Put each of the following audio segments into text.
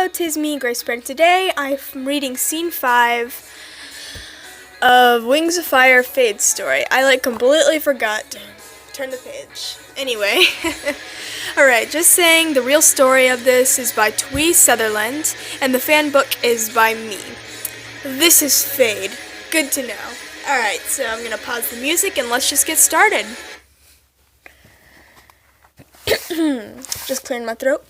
Hello, 'tis me, Grace Brent. Today I'm reading Scene 5 of Wings of Fire Fade's story. I completely forgot to turn the page. Anyway, alright, just saying the real story of this is by Tui Sutherland, and the Fanbook is by me. This is Fade. Good to know. Alright, so I'm gonna pause the music and let's just get started. Just clearing my throat.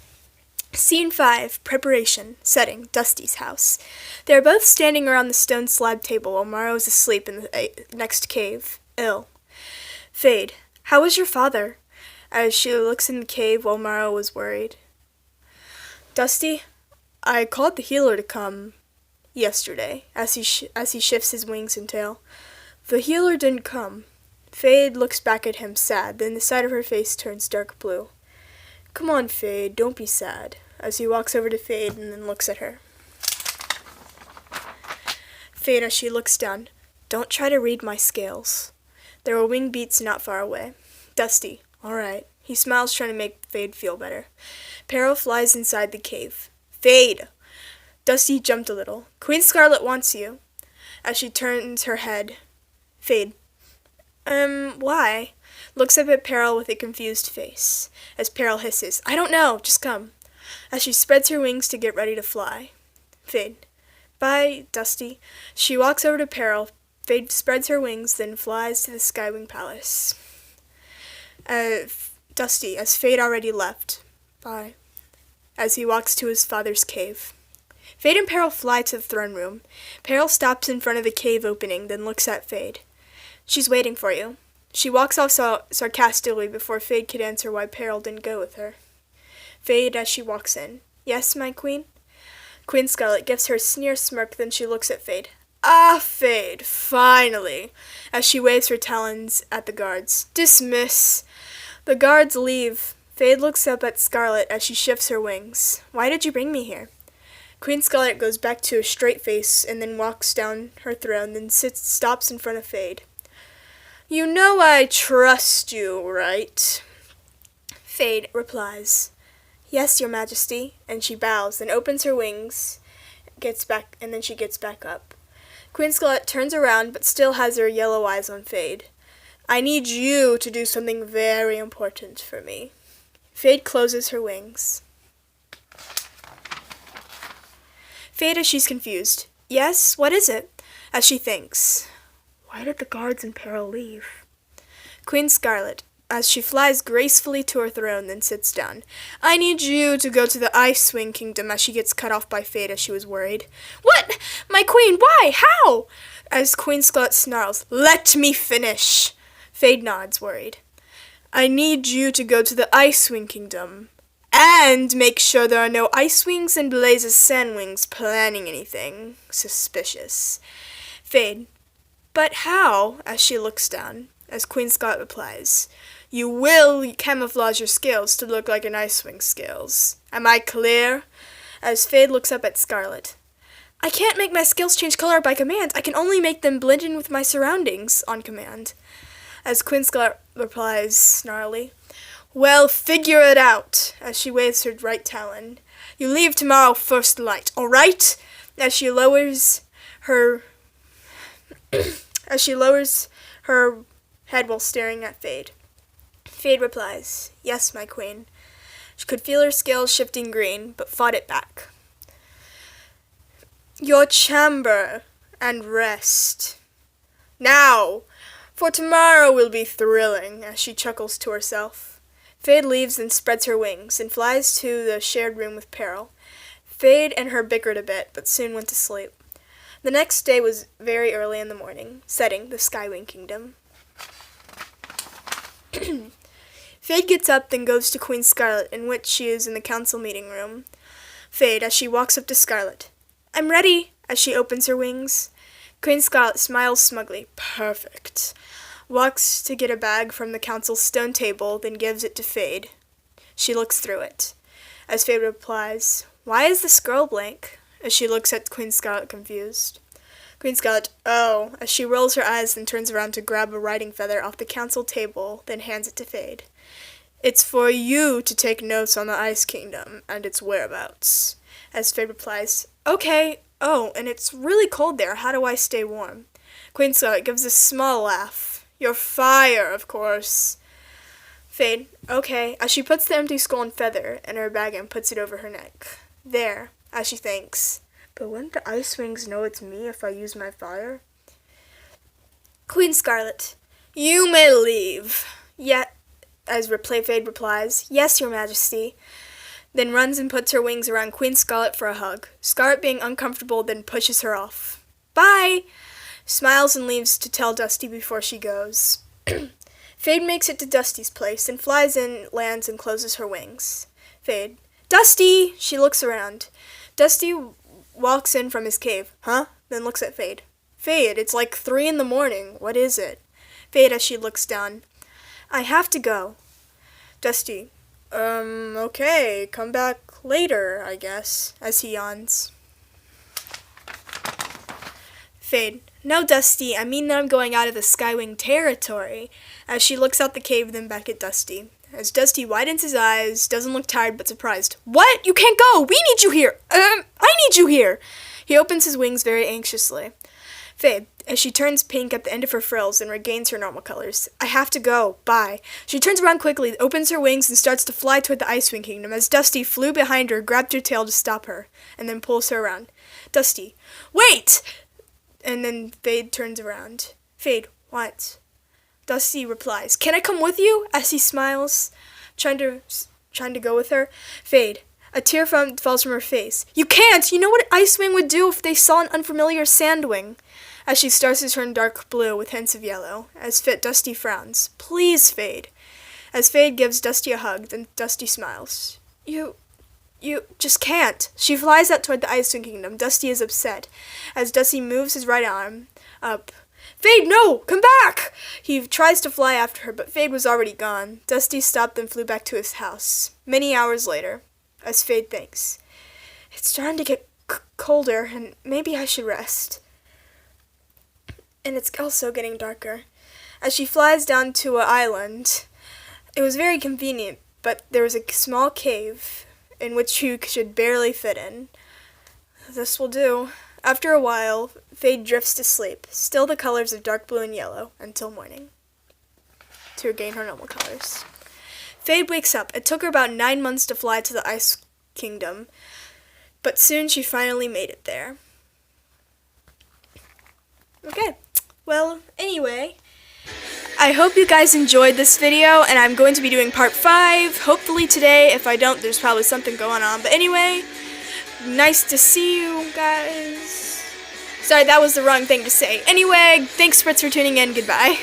Scene 5, Preparation. Setting, Dusty's house. They are both standing around the stone slab table while Morrow is asleep in the next cave, ill. Fade, how is your father? As she looks in the cave while Morrow is worried. Dusty, I called the healer to come yesterday, as he shifts his wings and tail. The healer didn't come. Fade looks back at him sad, then the side of her face turns dark blue. Come on, Fade, don't be sad, as he walks over to Fade and then looks at her. Fade, as she looks down, don't try to read my scales. There are wing beats not far away. Dusty, all right. He smiles, trying to make Fade feel better. Peril flies inside the cave. Fade! Dusty jumped a little. Queen Scarlet wants you. As she turns her head. Fade. Why? Looks up at Peril with a confused face. As Peril hisses, I don't know, just come. As she spreads her wings to get ready to fly. Fade. Bye, Dusty. She walks over to Peril. Fade spreads her wings, then flies to the Skywing Palace. Dusty, as Fade already left. Bye. As he walks to his father's cave. Fade and Peril fly to the throne room. Peril stops in front of the cave opening, then looks at Fade. She's waiting for you. She walks off sarcastically before Fade could answer why Peril didn't go with her. Fade as she walks in. Yes, my queen? Queen Scarlet gives her a sneer smirk, then she looks at Fade. Ah, Fade, finally, as she waves her talons at the guards. Dismiss. The guards leave. Fade looks up at Scarlet as she shifts her wings. Why did you bring me here? Queen Scarlet goes back to a straight face and then walks down her throne, then stops in front of Fade. You know I trust you, right? Fade replies, Yes, your majesty, and she bows, then opens her wings, and then she gets back up. Queen Scarlet turns around, but still has her yellow eyes on Fade. I need you to do something very important for me. Fade closes her wings. Fade as she's confused. Yes, what is it? As she thinks. Why did the guards in Peril leave? Queen Scarlet, as she flies gracefully to her throne, then sits down. I need you to go to the Icewing Kingdom, as she gets cut off by Fade as she was worried. What? My queen, why? How? As Queen Scarlet snarls, Let me finish. Fade nods, worried. I need you to go to the Icewing Kingdom, and make sure there are no Icewings and Blaze's Sandwings planning anything suspicious. Fade. But how? As she looks down, as Queen Scarlet replies, You will camouflage your scales to look like an Icewing scales. Am I clear? As Fade looks up at Scarlet. I can't make my scales change color by command. I can only make them blend in with my surroundings on command. As Queen Scarlet replies snarly, Well, figure it out, as she waves her right talon. You leave tomorrow first light, all right? As she lowers her head while staring at Fade. Fade replies, Yes, my queen. She could feel her scales shifting green, but fought it back. Your chamber and rest. Now, for tomorrow will be thrilling, as she chuckles to herself. Fade leaves and spreads her wings, and flies to the shared room with Peril. Fade and her bickered a bit, but soon went to sleep. The next day was very early in the morning, setting the Skywing Kingdom. Fade gets up, then goes to Queen Scarlet, in which she is in the council meeting room. Fade, as she walks up to Scarlet. I'm ready, as she opens her wings. Queen Scarlet smiles smugly. Perfect. Walks to get a bag from the council's stone table, then gives it to Fade. She looks through it. As Fade replies, Why is the scroll blank? As she looks at Queen Scarlet confused. Queen Scarlet, oh, as she rolls her eyes and turns around to grab a writing feather off the council table, then hands it to Fade. It's for you to take notes on the Ice Kingdom and its whereabouts. As Fade replies, okay. Oh, and it's really cold there. How do I stay warm? Queen Scarlet gives a small laugh. Your fire, of course. Fade, okay, as she puts the empty skull and feather in her bag and puts it over her neck. There, as she thinks. But wouldn't the Ice Wings know it's me if I use my fire? Queen Scarlet, you may leave. Yet, as Fade replies, yes, your majesty. Then runs and puts her wings around Queen Scarlet for a hug. Scarlet, being uncomfortable, then pushes her off. Bye! Smiles and leaves to tell Dusty before she goes. Fade makes it to Dusty's place and flies in, lands, and closes her wings. Fade. Dusty! She looks around. Dusty walks in from his cave. Huh? Then looks at Fade. Fade, it's like 3 in the morning. What is it? Fade, as she looks down. I have to go. Dusty. Okay. Come back later, I guess, as he yawns. Fade. No, Dusty, I mean that I'm going out of the Skywing territory. As she looks out the cave, then back at Dusty. As Dusty widens his eyes, doesn't look tired but surprised. What? You can't go! We need you here! I need you here! He opens his wings very anxiously. Fade, as she turns pink at the end of her frills and regains her normal colors. I have to go. Bye. She turns around quickly, opens her wings, and starts to fly toward the Icewing Kingdom as Dusty flew behind her, grabbed her tail to stop her, and then pulls her around. Dusty, wait! And then Fade turns around. Fade, what? Dusty replies, can I come with you? As he smiles, trying to go with her. Fade, a tear falls from her face. You can't! You know what an Icewing would do if they saw an unfamiliar Sandwing? As she starts to turn dark blue with hints of yellow. As Dusty frowns. Please, Fade. As Fade gives Dusty a hug, then Dusty smiles. You just can't. She flies out toward the Icewing Kingdom. Dusty is upset. As Dusty moves his right arm up. Fade, no! Come back! He tries to fly after her, but Fade was already gone. Dusty stopped and flew back to his house. Many hours later, as Fade thinks, it's starting to get colder, and maybe I should rest. And it's also getting darker. As she flies down to an island, it was very convenient, but there was a small cave in which you should barely fit in. This will do. After a while, Fade drifts to sleep, still the colors of dark blue and yellow, until morning, to regain her normal colors. Fade wakes up. It took her about 9 months to fly to the Ice Kingdom, but soon she finally made it there. Okay, well, anyway, I hope you guys enjoyed this video, and I'm going to be doing part 5, hopefully today. If I don't, there's probably something going on. But anyway, nice to see you guys. Sorry, that was the wrong thing to say. Anyway, thanks, Fritz, for tuning in. Goodbye.